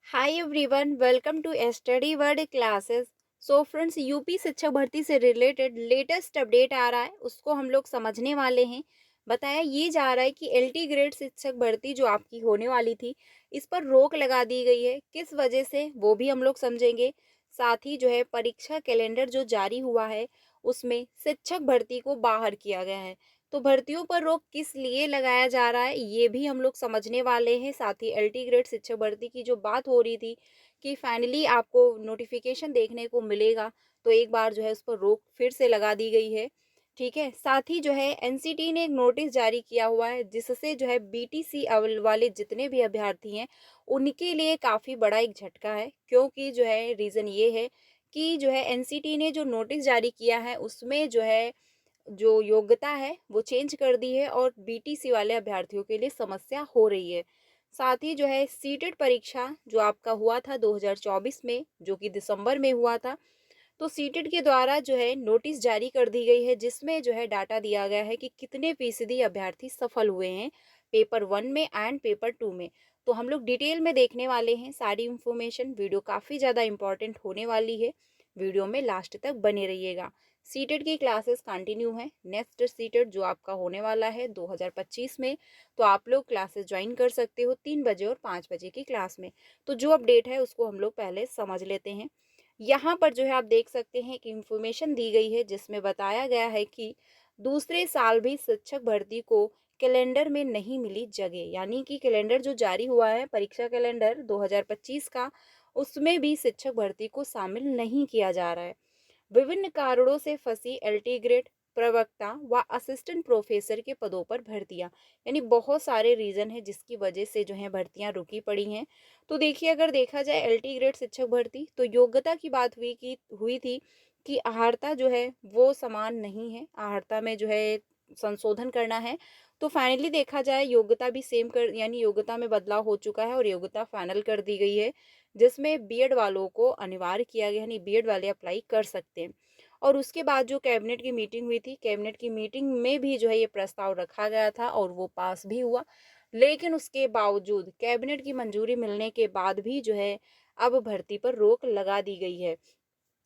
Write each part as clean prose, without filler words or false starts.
Hi everyone, welcome to study world classes. So friends, UP शिक्षक भर्ती से रिलेटेड लेटेस्ट अपडेट आ रहा है, उसको हम लोग समझने वाले हैं। बताया ये जा रहा है कि एलटी ग्रेड शिक्षक भर्ती जो आपकी होने वाली थी, इस पर रोक लगा दी गई है। किस वजह से वो भी हम लोग समझेंगे। साथ ही जो है परीक्षा कैलेंडर जो जारी हुआ है, उसमें शिक्षक भर्ती को बाहर किया गया है। तो भर्तियों पर रोक किस लिए लगाया जा रहा है, ये भी हम लोग समझने वाले हैं। साथ ही एलटी ग्रेड शिक्षक भर्ती की जो बात हो रही थी कि फाइनली आपको नोटिफिकेशन देखने को मिलेगा, तो एक बार जो है उस पर रोक फिर से लगा दी गई है। ठीक है। साथ ही जो है एनसीटी ने एक नोटिस जारी किया हुआ है, जिससे जो है बीटीसी वाले जितने भी अभ्यर्थी हैं, उनके लिए काफ़ी बड़ा एक झटका है। क्योंकि जो है रीज़न ये है कि जो है एनसीटी ने जो नोटिस जारी किया है, उसमें जो है जो योग्यता है वो चेंज कर दी है और बीटीसी वाले अभ्यर्थियों के लिए समस्या हो रही है। साथ ही जो है सीटेट परीक्षा जो आपका हुआ था 2024 में, जो कि दिसंबर में हुआ था, तो सीटेट के द्वारा जो है नोटिस जारी कर दी गई है, जिसमें जो है डाटा दिया गया है कि कितने फीसदी अभ्यर्थी सफल हुए हैं पेपर 1 में एंड पेपर 2 में। तो हम लोग डिटेल में देखने वाले हैं सारी इंफॉर्मेशन। वीडियो काफ़ी ज़्यादा इंपॉर्टेंट होने वाली है, वीडियो में लास्ट तक बने रहिएगा। सीटेट की क्लासेस कंटिन्यू है। नेक्स्ट सीटेट जो आपका होने वाला है 2025 में, तो आप लोग क्लासेस ज्वाइन कर सकते हो 3 बजे और 5 बजे की क्लास में। तो जो अपडेट है उसको हम लोग पहले समझ लेते हैं। यहाँ पर जो है आप देख सकते हैं कि इंफॉर्मेशन दी गई है, जिसमें बताया गया है कि दूसरे साल भी शिक्षक भर्ती को कैलेंडर में नहीं मिली जगह। यानी कि कैलेंडर जो जारी हुआ है, परीक्षा कैलेंडर 2025 का, उसमें भी शिक्षक भर्ती को शामिल नहीं किया जा रहा है। विभिन्न कारणों से फंसी एलटी ग्रेड, प्रवक्ता व असिस्टेंट प्रोफेसर के पदों पर भर्तियां। यानी बहुत सारे रीजन है जिसकी वजह से जो है भर्तियां रुकी पड़ी हैं। तो देखिए, अगर देखा जाए एलटी ग्रेड शिक्षक भर्ती, तो योग्यता की बात हुई थी कि अहर्ता जो है वो समान नहीं है, अहर्ता में जो है संशोधन करना है। तो फाइनली देखा जाए योग्यता भी सेम कर, यानी योग्यता में बदलाव हो चुका है और योग्यता फाइनल कर दी गई है, जिसमें बीएड वालों को अनिवार्य किया गया, यानी बीएड वाले अप्लाई कर सकते हैं। और उसके बाद जो कैबिनेट की मीटिंग हुई थी, कैबिनेट की मीटिंग में भी जो है ये प्रस्ताव रखा गया था और वो पास भी हुआ। लेकिन उसके बावजूद कैबिनेट की मंजूरी मिलने के बाद भी जो है अब भर्ती पर रोक लगा दी गई है।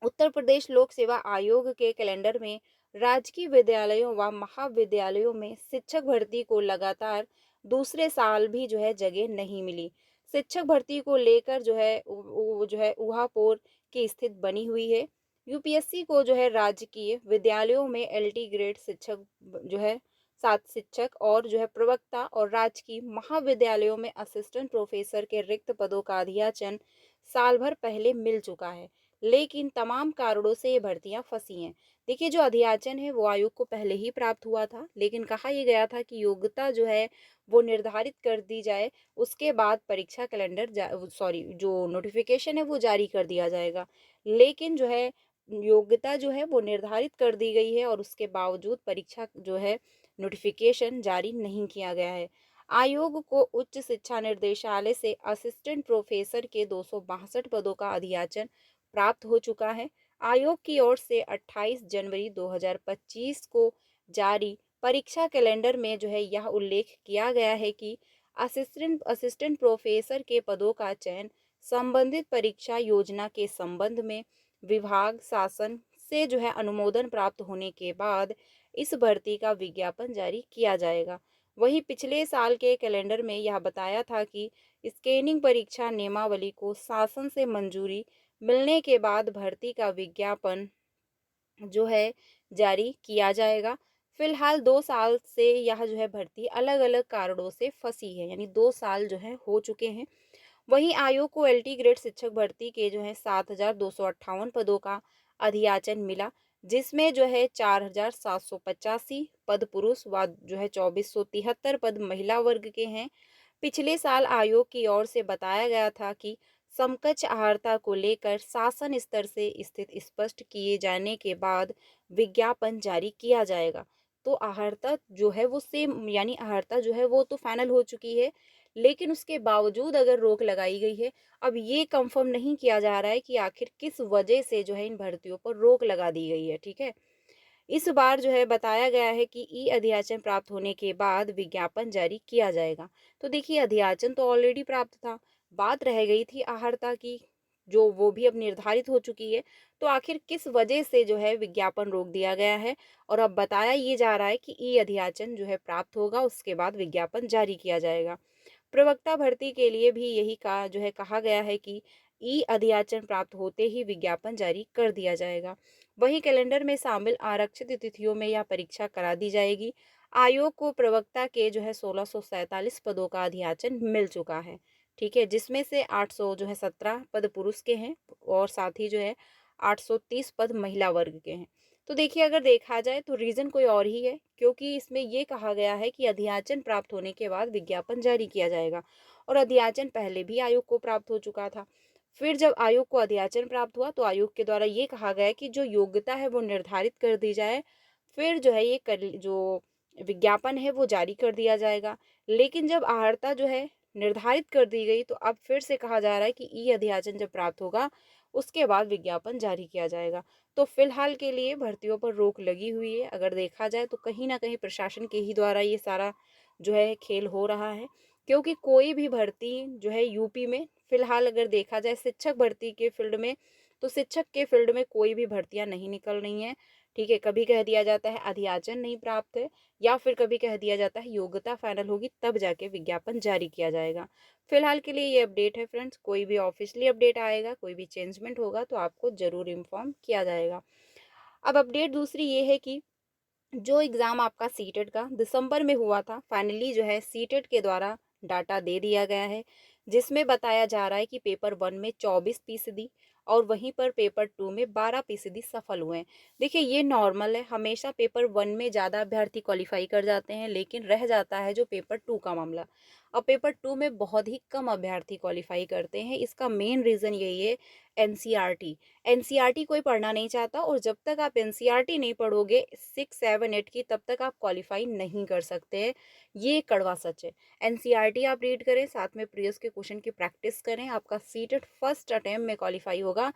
उत्तर प्रदेश लोक सेवा आयोग के कैलेंडर में राजकीय विद्यालयों व महाविद्यालयों में शिक्षक भर्ती को लगातार दूसरे साल भी जो है जगह नहीं मिली। शिक्षक भर्ती को लेकर जो है जो है ऊहापोर की स्थिति बनी हुई है। यूपीएससी को जो है राजकीय विद्यालयों में एलटी ग्रेड शिक्षक जो है 7 शिक्षक और जो है प्रवक्ता, और राजकीय महाविद्यालयों में असिस्टेंट प्रोफेसर के रिक्त पदों का अधियाचन साल भर पहले मिल चुका है। लेकिन तमाम कारणों से ये भर्तियां फंसी हैं। देखिए, जो अधियाचन है वो आयोग को पहले ही प्राप्त हुआ था, लेकिन कहा यह गया था कि योग्यता जो है वो निर्धारित कर दी जाए, उसके बाद परीक्षा कैलेंडर सॉरी जो नोटिफिकेशन है वो जारी कर दिया जाएगा। लेकिन जो है योग्यता जो है वो निर्धारित कर दी गई है और उसके बावजूद परीक्षा जो है नोटिफिकेशन जारी नहीं किया गया है। आयोग को उच्च शिक्षा निर्देशालय से असिस्टेंट प्रोफेसर के 262 पदों का अधियाचन प्राप्त हो चुका है। आयोग की ओर से 28 जनवरी 2025 को जारी परीक्षा कैलेंडर में जो है यह उल्लेख किया गया है कि असिस्टेंट असिस्टेंट प्रोफेसर के पदों का चयन संबंधित परीक्षा योजना के संबंध में विभाग शासन से जो है अनुमोदन प्राप्त होने के बाद इस भर्ती का विज्ञापन जारी किया जाएगा। वहीं पिछले साल के कैलेंडर में यह बताया था कि स्कैनिंग परीक्षा नियमावली को शासन से मंजूरी मिलने के बाद भर्ती का विज्ञापन जो है जारी किया जाएगा। फिलहाल 2 साल से यह जो है भर्ती अलग-अलग कारणों से फंसी है, यानी 2 साल जो है हो चुके हैं। वहीं आयोग को एलटी ग्रेड शिक्षक भर्ती के जो है 7,258 पदों का अधियाचन मिला, जिसमें जो है 4,785 पद पुरुष व जो है 2,473 पद महिला वर्ग के हैं। पिछले साल आयोग की ओर से बताया गया था कि समकक्ष आहारता को लेकर शासन स्तर से स्थिति स्पष्ट किए जाने के बाद विज्ञापन जारी किया जाएगा। तो आहारता जो है वो सेम, यानी आहारता जो है वो तो फाइनल हो चुकी है, लेकिन उसके बावजूद अगर रोक लगाई गई है, अब ये कंफर्म नहीं किया जा रहा है कि आखिर किस वजह से जो है इन भर्तियों पर रोक लगा दी गई है। ठीक है। इस बार जो है बताया गया है कि ई अधियाचन प्राप्त होने के बाद विज्ञापन जारी किया जाएगा। तो देखिए, अधियाचन तो ऑलरेडी प्राप्त था, बात रह गई थी आहर्ता की, जो वो भी अब निर्धारित हो चुकी है। तो आखिर किस वजह से जो है विज्ञापन रोक दिया गया है और अब बताया ये जा रहा है कि ई अधियाचन जो है प्राप्त होगा, उसके बाद विज्ञापन जारी किया जाएगा। प्रवक्ता भर्ती के लिए भी यही कहा जो है कहा गया है कि ई अधियाचन प्राप्त होते ही विज्ञापन जारी कर दिया जाएगा। वहीं कैलेंडर में शामिल आरक्षित तिथियों में यह परीक्षा करा दी जाएगी। आयोग को प्रवक्ता के जो है 1647 पदों का अधियाचन मिल चुका है, ठीक है, जिसमें से 800 जो है 17 पद पुरुष के हैं और साथ ही जो है 830 पद महिला वर्ग के हैं। तो देखिए, अगर देखा जाए तो रीज़न कोई और ही है, क्योंकि इसमें ये कहा गया है कि अधियाचन प्राप्त होने के बाद विज्ञापन जारी किया जाएगा और अधियाचन पहले भी आयोग को प्राप्त हो चुका था। फिर जब आयोग को अधियाचन प्राप्त हुआ तो आयोग के द्वारा ये कहा गया कि जो योग्यता है वो निर्धारित कर दी जाए, फिर जो है जो विज्ञापन है वो जारी कर दिया जाएगा। लेकिन जब आहर्ता जो है निर्धारित कर दी गई तो अब फिर से कहा जा रहा है कि ई अधियाचन जब प्राप्त होगा उसके बाद विज्ञापन जारी किया जाएगा। तो फिलहाल के लिए भर्तियों पर रोक लगी हुई है। अगर देखा जाए तो कहीं ना कहीं प्रशासन के ही द्वारा ये सारा जो है खेल हो रहा है, क्योंकि कोई भी भर्ती जो है यूपी में फिलहाल अगर देखा जाए शिक्षक भर्ती के फील्ड में, तो शिक्षक के फील्ड में कोई भी भर्तियां नहीं निकल रही हैं, ठीक है। कभी कह दिया जाता है अधियाचन नहीं प्राप्त है, या फिर कभी कह दिया जाता है योग्यता फाइनल होगी तब जाके विज्ञापन जारी किया जाएगा। फिलहाल के लिए ये अपडेट है फ्रेंड्स। कोई भी ऑफिशियली अपडेट आएगा, कोई भी चेंजमेंट होगा तो आपको ज़रूर इन्फॉर्म किया जाएगा। अब अपडेट दूसरी ये है कि जो एग्ज़ाम आपका सीटेट का दिसंबर में हुआ था, फाइनली जो है सीटेट के द्वारा डाटा दे दिया गया है, जिसमें बताया जा रहा है कि पेपर 1 में 24% और वहीं पर पेपर 2 में 12% सफल हुए हैं। देखिए, ये नॉर्मल है, हमेशा पेपर 1 में ज़्यादा अभ्यर्थी क्वालिफाई कर जाते हैं, लेकिन रह जाता है जो पेपर 2 का मामला। और पेपर 2 में बहुत ही कम अभ्यर्थी क्वालिफाई करते हैं। इसका मेन रीज़न यही है, एनसीईआरटी। एनसीईआरटी कोई पढ़ना नहीं चाहता और जब तक आप एनसीईआरटी नहीं पढ़ोगे 6, 7, 8 की, तब तक आप क्वालिफाई नहीं कर सकते हैं। ये कड़वा सच है। एनसीईआरटी आप रीड करें, साथ में प्रीवियस के क्वेश्चन की प्रैक्टिस करें, आपका सीटेट फर्स्ट अटेम्प्ट में क्वालिफाई होगा।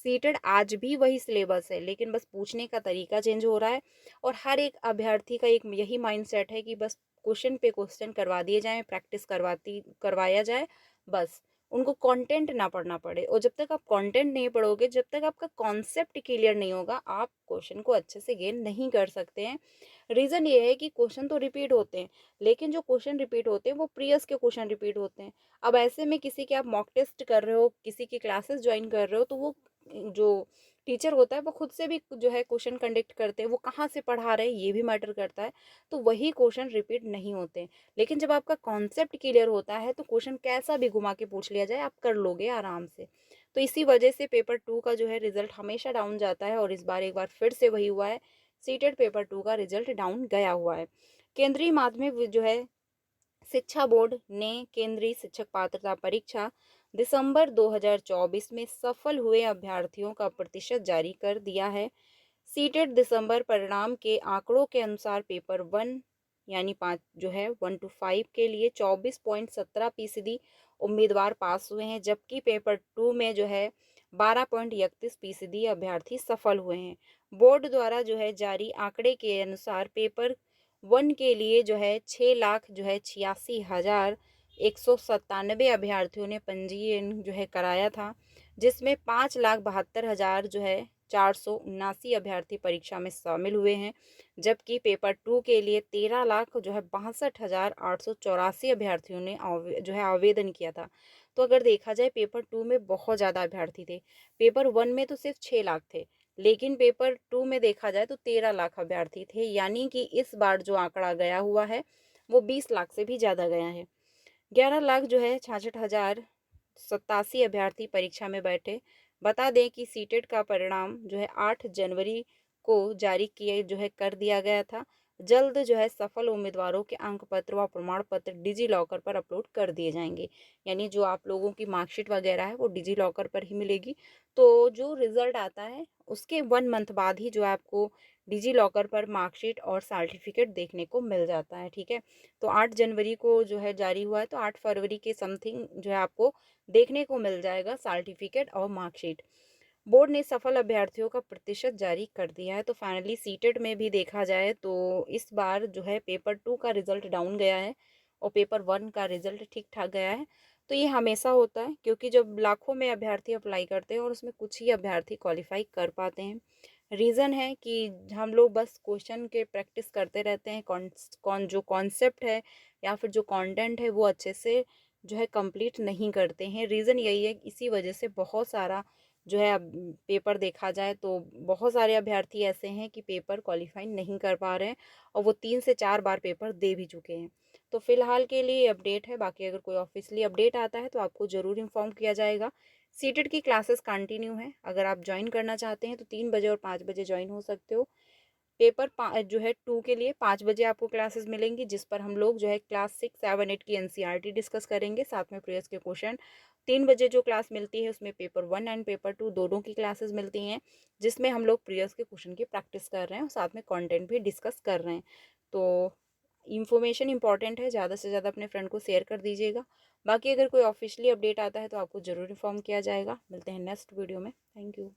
सीटेट आज भी वही सिलेबस है, लेकिन बस पूछने का तरीका चेंज हो रहा है और हर एक अभ्यर्थी का एक यही माइंडसेट है कि बस क्वेश्चन पे क्वेश्चन करवा दिए जाएँ, प्रैक्टिस करवाया जाए, बस। उनको कंटेंट ना पढ़ना पड़े। और जब तक आप कंटेंट नहीं पढ़ोगे, जब तक आपका कॉन्सेप्ट क्लियर नहीं होगा, आप क्वेश्चन को अच्छे से गेन नहीं कर सकते हैं। रीज़न ये है कि क्वेश्चन तो रिपीट होते हैं, लेकिन जो क्वेश्चन रिपीट होते हैं वो प्रीवियस के क्वेश्चन रिपीट होते हैं। अब ऐसे में किसी के आप मॉक टेस्ट कर रहे हो, किसी की क्लासेस ज्वाइन कर रहे हो, तो वो जो टीचर होता है वो खुद से भी जो है क्वेश्चन कंडक्ट करते हैं, वो कहाँ से पढ़ा रहे हैं ये भी मैटर करता है। तो वही क्वेश्चन रिपीट नहीं होते हैं। लेकिन जब आपका कॉन्सेप्ट क्लियर होता है तो क्वेश्चन कैसा भी घुमा के पूछ लिया जाए, आप कर लोगे आराम से। तो इसी वजह से पेपर 2 का जो है रिजल्ट हमेशा डाउन जाता है और इस बार एक बार फिर से वही हुआ है। सीटेट पेपर 2 का रिजल्ट डाउन गया हुआ है। केंद्रीय माध्यमिक जो है शिक्षा बोर्ड ने केंद्रीय शिक्षक पात्रता परीक्षा दिसंबर 2024 में सफल हुए अभ्यर्थियों का प्रतिशत जारी कर दिया है। सीटेट दिसंबर परिणाम के आंकड़ों के अनुसार पेपर 1 यानी 5 जो है 1 to 5 के लिए 24.17% उम्मीदवार पास हुए हैं, जबकि पेपर 2 में जो है 12.31% अभ्यर्थी सफल हुए हैं। बोर्ड द्वारा जो है जारी आंकड़े के अनुसार पेपर 1 के लिए जो है 6 लाख जो है 86,197 अभ्यर्थियों ने पंजीयन जो है कराया था, जिसमें 5,72,000 जो है 479 अभ्यर्थी परीक्षा में शामिल हुए हैं, जबकि पेपर 2 के लिए 13 लाख जो है 62,884 अभ्यर्थियों ने जो है आवेदन किया था। तो अगर देखा जाए पेपर 2 में बहुत ज़्यादा अभ्यर्थी थे। पेपर 1 में तो सिर्फ 6 लाख थे, लेकिन पेपर 2 में देखा जाए तो 13 लाख अभ्यर्थी थे, यानी कि इस बार जो आंकड़ा गया हुआ है वो 20 लाख से भी ज़्यादा गया है। 11 लाख जो है 66,087 अभ्यर्थी परीक्षा में बैठे। बता दें कि सीटेट का परिणाम जो है 8 जनवरी को जारी किए जो है कर दिया गया था। जल्द जो है सफल उम्मीदवारों के अंक पत्र व प्रमाण पत्र डिजी लॉकर पर अपलोड कर दिए जाएंगे। यानी जो आप लोगों की मार्कशीट वगैरह है वो डिजी लॉकर पर ही मिलेगी। तो जो रिजल्ट आता है उसके 1 मंथ बाद ही जो है आपको डिजी लॉकर पर मार्कशीट और सर्टिफिकेट देखने को मिल जाता है, ठीक है। तो 8 जनवरी को जो है जारी हुआ है, तो 8 फरवरी के समथिंग जो है आपको देखने को मिल जाएगा सर्टिफिकेट और मार्कशीट। बोर्ड ने सफल अभ्यर्थियों का प्रतिशत जारी कर दिया है। तो फाइनली सीटेट में भी देखा जाए तो इस बार जो है पेपर 2 का रिजल्ट डाउन गया है और पेपर 1 का रिजल्ट ठीक ठाक गया है। तो ये हमेशा होता है, क्योंकि जब लाखों में अभ्यर्थी अप्लाई करते हैं और उसमें कुछ ही अभ्यर्थी क्वालिफाई कर पाते हैं। रीज़न है कि हम लोग बस क्वेश्चन के प्रैक्टिस करते रहते हैं, जो कॉन्सेप्ट है या फिर जो कंटेंट है वो अच्छे से जो है कंप्लीट नहीं करते हैं। रीज़न यही है, इसी वजह से बहुत सारा जो है अब पेपर देखा जाए तो बहुत सारे अभ्यर्थी ऐसे हैं कि पेपर क्वालिफाई नहीं कर पा रहे हैं और वो 3 से 4 बार पेपर दे भी चुके हैं। तो फ़िलहाल के लिए अपडेट है, बाकी अगर कोई ऑफिशियली अपडेट आता है तो आपको ज़रूर इन्फॉर्म किया जाएगा। सीटेट की क्लासेस कंटिन्यू हैं, अगर आप ज्वाइन करना चाहते हैं तो 3 बजे और 5 बजे ज्वाइन हो सकते हो। पेपर जो है 2 के लिए 5 बजे आपको क्लासेस मिलेंगी, जिस पर हम लोग जो है क्लास 6, 7, 8 की एनसीईआरटी डिस्कस करेंगे, साथ में प्रीवियस के क्वेश्चन। 3 बजे जो क्लास मिलती है उसमें पेपर 1 एंड पेपर 2 दोनों की क्लासेस मिलती हैं, जिसमें हम लोग प्रीवियस के क्वेश्चन की प्रैक्टिस कर रहे हैं और साथ में कंटेंट भी डिस्कस कर रहे हैं। तो इन्फॉर्मेशन इंपॉर्टेंट है, ज़्यादा से ज़्यादा अपने फ्रेंड को शेयर कर दीजिएगा। बाकी अगर कोई ऑफिशियली अपडेट आता है तो आपको ज़रूर इन्फॉर्म किया जाएगा। मिलते हैं नेक्स्ट वीडियो में। Thank you.